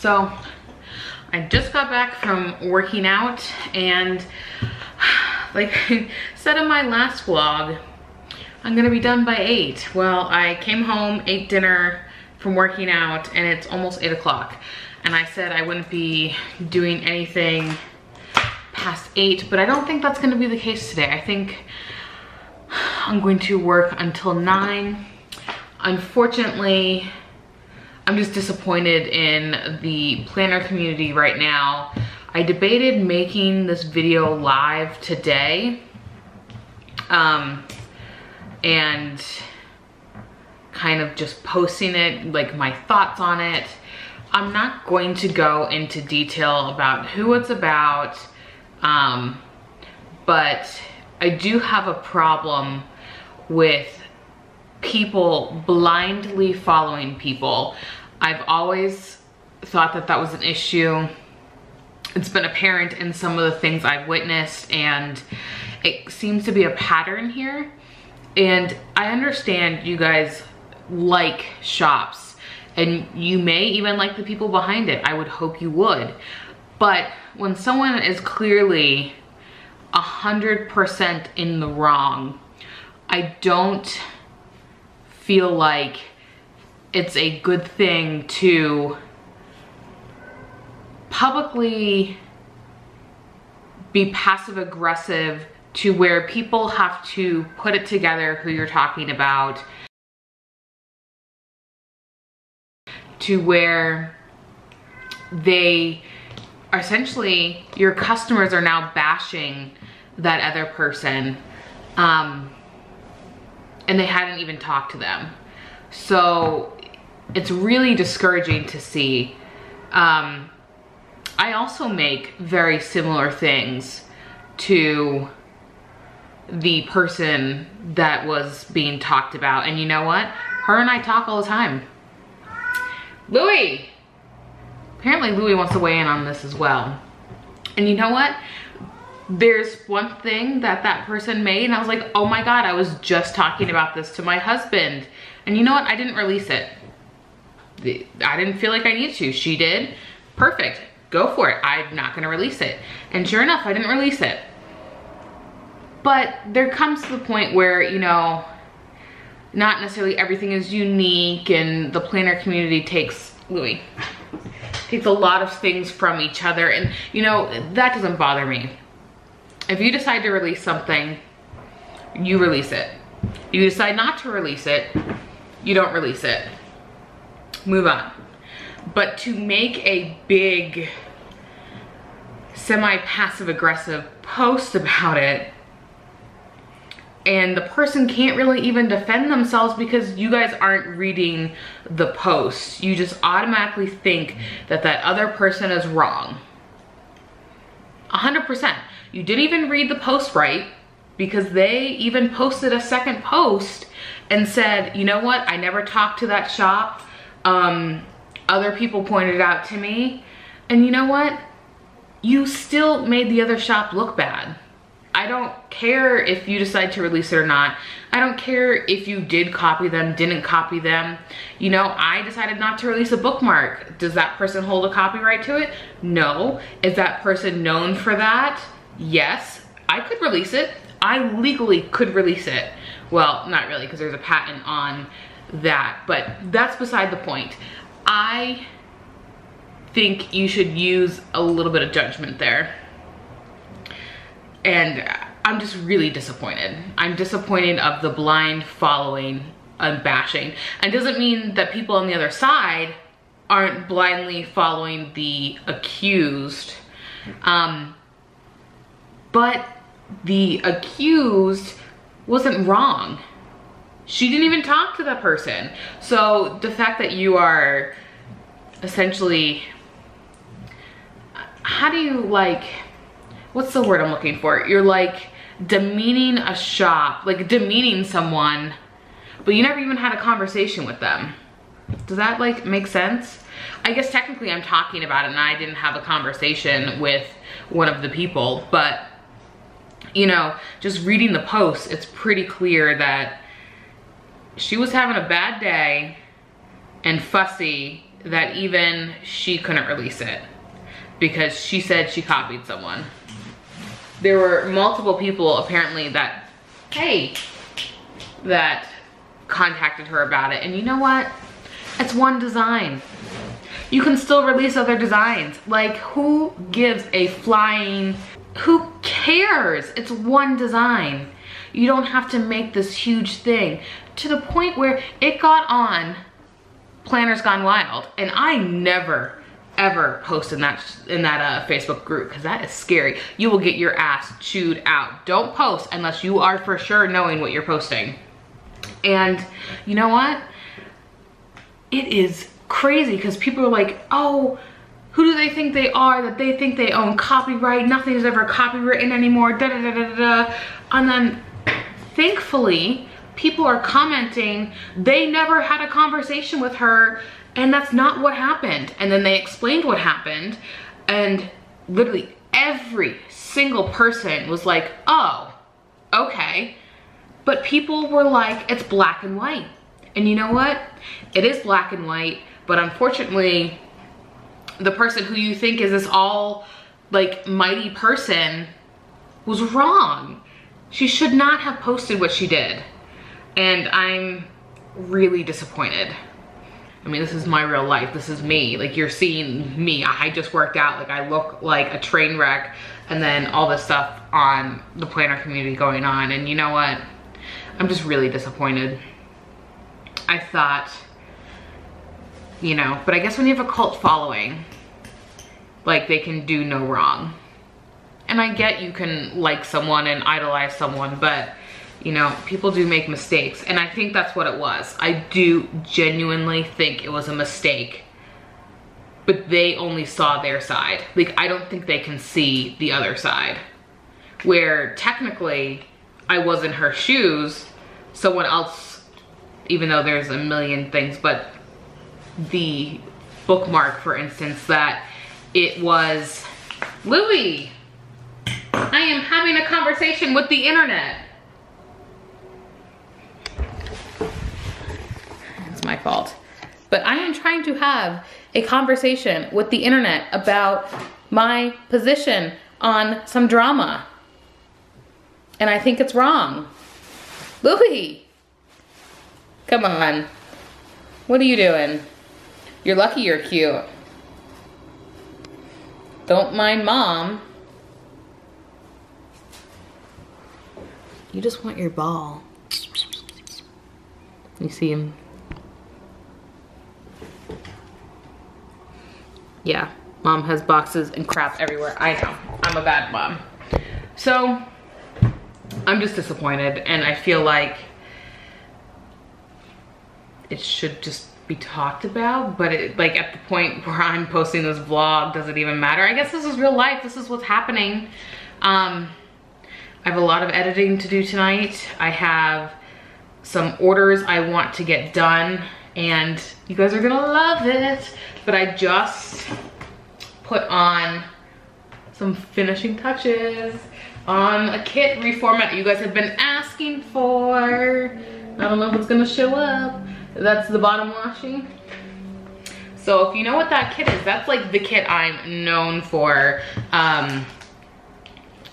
So I just got back from working out, and like I said in my last vlog, I'm gonna be done by 8. Well, I came home, ate dinner from working out, and it's almost 8 o'clock. And I said I wouldn't be doing anything past 8, but I don't think that's gonna be the case today. I think I'm going to work until 9. Unfortunately, I'm just disappointed in the planner community right now. I debated making this video live today and kind of just posting it, like my thoughts on it. I'm not going to go into detail about who it's about, but I do have a problem with people blindly following people. I've always thought that that was an issue. It's been apparent in some of the things I've witnessed, and it seems to be a pattern here. And I understand you guys like shops, and you may even like the people behind it. I would hope you would. But when someone is clearly 100% in the wrong, I don't feel like it's a good thing to publicly be passive aggressive to where people have to put it together who you're talking about, to where they are essentially, your customers are now bashing that other person, and they hadn't even talked to them. So it's really discouraging to see. I also make very similar things to the person that was being talked about. And you know what? Her and I talk all the time. Louie! Apparently Louie wants to weigh in on this as well. And you know what? There's one thing that that person made, and I was like, oh my God, I was just talking about this to my husband. And you know what? I didn't release it. I didn't feel like I needed to. She did. Perfect. Go for it. I'm not gonna release it. And sure enough, I didn't release it. But there comes to the point where, you know, not necessarily everything is unique, and the planner community takes, Louie, takes a lot of things from each other. And you know, that doesn't bother me. If you decide to release something, you release it. You decide not to release it, you don't release it. Move on. But to make a big semi-passive aggressive post about it, and the person can't really even defend themselves because you guys aren't reading the post. You just automatically think that that other person is wrong. 100%. You didn't even read the post right, because they even posted a second post and said, you know what, I never talked to that shop. Other people pointed it out to me. And you know what? You still made the other shop look bad. I don't care if you decide to release it or not. I don't care if you did copy them, didn't copy them. You know, I decided not to release a bookmark. Does that person hold a copyright to it? No. Is that person known for that? Yes. I could release it. I legally could release it. Well, not really, because there's a patent on that, but that's beside the point. I think you should use a little bit of judgment there. And I'm just really disappointed. I'm disappointed of the blind following and bashing. And it doesn't mean that people on the other side aren't blindly following the accused. But the accused wasn't wrong. She didn't even talk to that person. So the fact that you are essentially, how do you, like, what's the word I'm looking for? You're like demeaning a shop, like demeaning someone, but you never even had a conversation with them. Does that like make sense? I guess technically I'm talking about it and I didn't have a conversation with one of the people, but you know, just reading the post, it's pretty clear that she was having a bad day and fussy that even she couldn't release it because she said she copied someone. There were multiple people apparently that, hey, that contacted her about it. And you know what? It's one design. You can still release other designs. Like, who gives a flying, who cares? It's one design. You don't have to make this huge thing to the point where it got on Planners Gone Wild. And I never, ever post in that Facebook group because that is scary. You will get your ass chewed out. Don't post unless you are for sure knowing what you're posting. And you know what? It is crazy because people are like, oh, who do they think they are that they think they own copyright? Nothing is ever copywritten anymore, da da da da da. And then thankfully, people are commenting they never had a conversation with her and that's not what happened. And then they explained what happened and literally every single person was like, oh, okay. But people were like, it's black and white. And you know what? It is black and white, but unfortunately, the person who you think is this all like mighty person was wrong. She should not have posted what she did. And I'm really disappointed. I mean, this is my real life. This is me. Like, you're seeing me. I just worked out. Like, I look like a train wreck. And then all this stuff on the planner community going on. And you know what? I'm just really disappointed. I thought, you know, but I guess when you have a cult following, like, they can do no wrong. And I get you can like someone and idolize someone, but you know, people do make mistakes. And I think that's what it was. I do genuinely think it was a mistake, but they only saw their side. Like, I don't think they can see the other side. Where technically I was in her shoes, someone else, even though there's a million things, but the bookmark, for instance, that it was, Louie, I am having a conversation with the internet. It's my fault. But I am trying to have a conversation with the internet about my position on some drama. And I think it's wrong. Louie, come on. What are you doing? You're lucky you're cute. Don't mind mom. You just want your ball. You see him? Yeah, mom has boxes and crap everywhere. I know, I'm a bad mom. So, I'm just disappointed, and I feel like it should just be talked about, but it, like, at the point where I'm posting this vlog, does it even matter? I guess this is real life. This is what's happening. I have a lot of editing to do tonight. I have some orders I want to get done, and you guys are gonna love it. But I just put on some finishing touches on a kit reformat you guys have been asking for. I don't know if it's gonna show up. That's the bottom washing. So if you know what that kit is, that's like the kit I'm known for.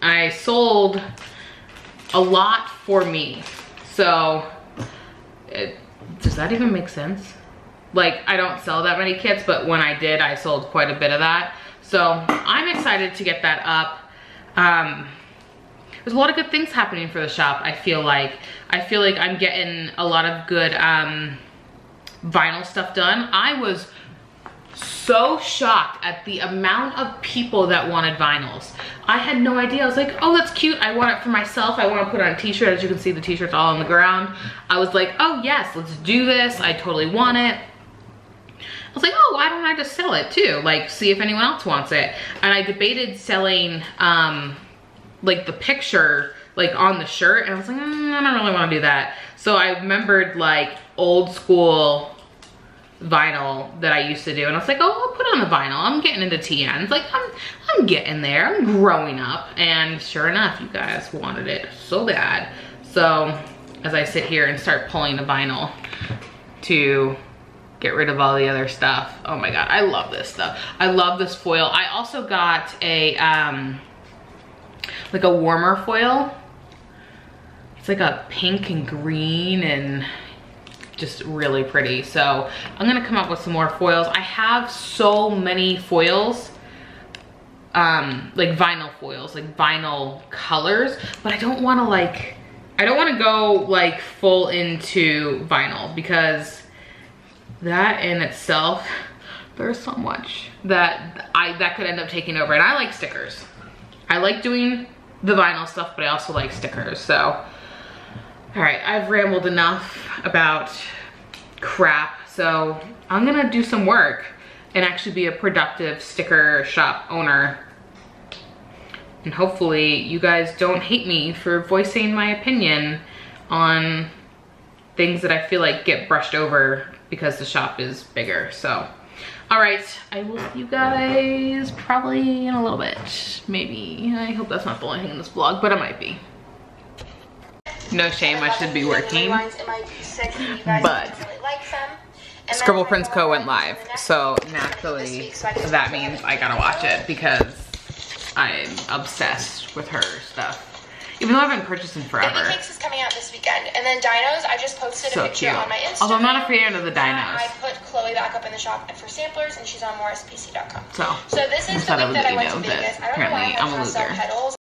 I sold a lot for me. So, does that even make sense? Like, I don't sell that many kits, but when I did, I sold quite a bit of that. So I'm excited to get that up. There's a lot of good things happening for the shop, I feel like. I'm getting a lot of good vinyl stuff done. I was so shocked at the amount of people that wanted vinyls. I had no idea. I was like, oh, that's cute. I want it for myself. I want to put on a t-shirt. As you can see, the t-shirt's all on the ground. I was like, oh yes, let's do this. I totally want it. I was like, oh, why don't I just sell it too? Like, see if anyone else wants it. And I debated selling like the picture like on the shirt, and I was like, I don't really want to do that. So I remembered like old school vinyl that I used to do, and I was like, oh, I'll put on the vinyl. I'm getting into TNs. Like, I'm getting there. I'm growing up. And sure enough, you guys wanted it so bad. So as I sit here and start pulling the vinyl to get rid of all the other stuff. Oh my God, I love this stuff. I love this foil. I also got a, like a warmer foil. It's like a pink and green and just really pretty. So I'm gonna come up with some more foils. I have so many foils, like vinyl foils, like vinyl colors, but I don't wanna go like full into vinyl because that in itself, there's so much that could end up taking over. And I like stickers. I like doing the vinyl stuff, but I also like stickers. So, all right, I've rambled enough about crap. So I'm gonna do some work and actually be a productive sticker shop owner. And hopefully you guys don't hate me for voicing my opinion on things that I feel like get brushed over because the shop is bigger. So, all right, I will see you guys probably in a little bit, maybe. I hope that's not the only thing in this vlog, but it might be. No shame, I should be working, but Scribble Prints Co. went live, so naturally that means I gotta watch it because I'm obsessed with her stuff. Even though I haven't purchased in forever. Baby Cakes is coming out this weekend. And then Dinos, I just posted a picture on my Instagram. Although I'm not a fan of the Dinos. I put Chloe back up in the shop for samplers and she's on morrispc.com. So this is the week that I went to Vegas. I don't know why I have to sell petals.